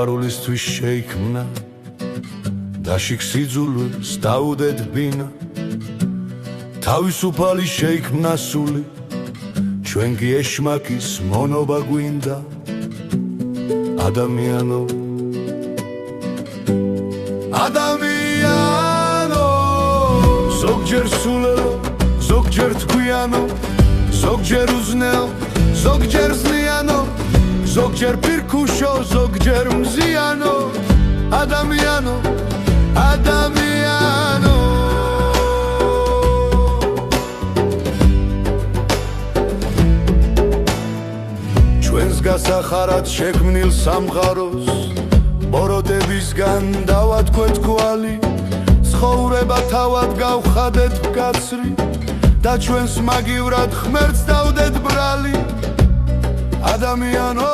სიყვარულისთვის შეიქმნა და შიგსიძულვეს დაუდეთ ბინა თავისუფალი შეიქმნა სული ჩვენ კი ეშმაკის მონობა გვინდა ადამიანო ადამიანო ზოგჯერ სულელო ზოგჯერ თქვიანო ზოგჯერ უზნეო ზოგჯერ ზნიანო ზოგჯერ პირქუშო ზოგჯერ მზიანო ადამიანო ადამიანო ჩვენს გასახარად შექმნილ სამყაროს ბოროტებისგან დავათქვეთ კვალი ცხოვრება თავად გავხადეთ მკაცრი და ჩვენს მაგივრად ღმერთს დავდეთ ბრალი ადამიანო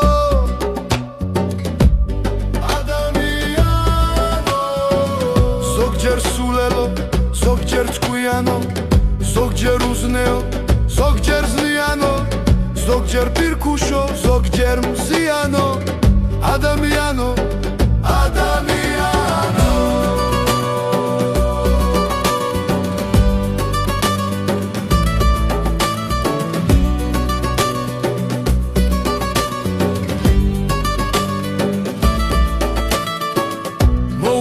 ადამიანო ზოგჯერ სულელო ზოგჯერ თქვიანო ზოგჯერ უზნეო ზოგჯერ ზნიანო ზოგჯერ პირქუშო ზოგჯერ მზიანო ადამიანო ადამიანო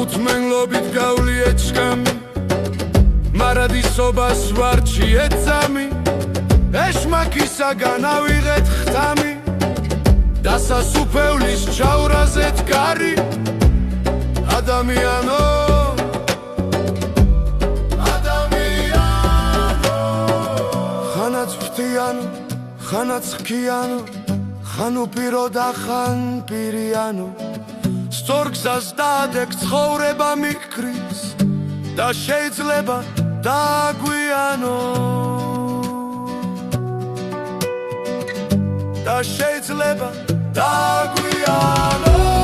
მოუთმენლობით გავლიეთ შკამი მარადისობას ვარჩი ეწამი ეშმაკისაგან ავიღეთ ხთამი დასასუფევლის ჩავრაზეთ კარი ადამიანო ადამიანო ხანაც ფრთიანო ხანაც ხქიანო ხან უპირო და ხან პირიანო სწორ გზას დაადგ ცხოვრება მიქრის და შეიძლება დაგვიანო და შეიძლება დაგვიანო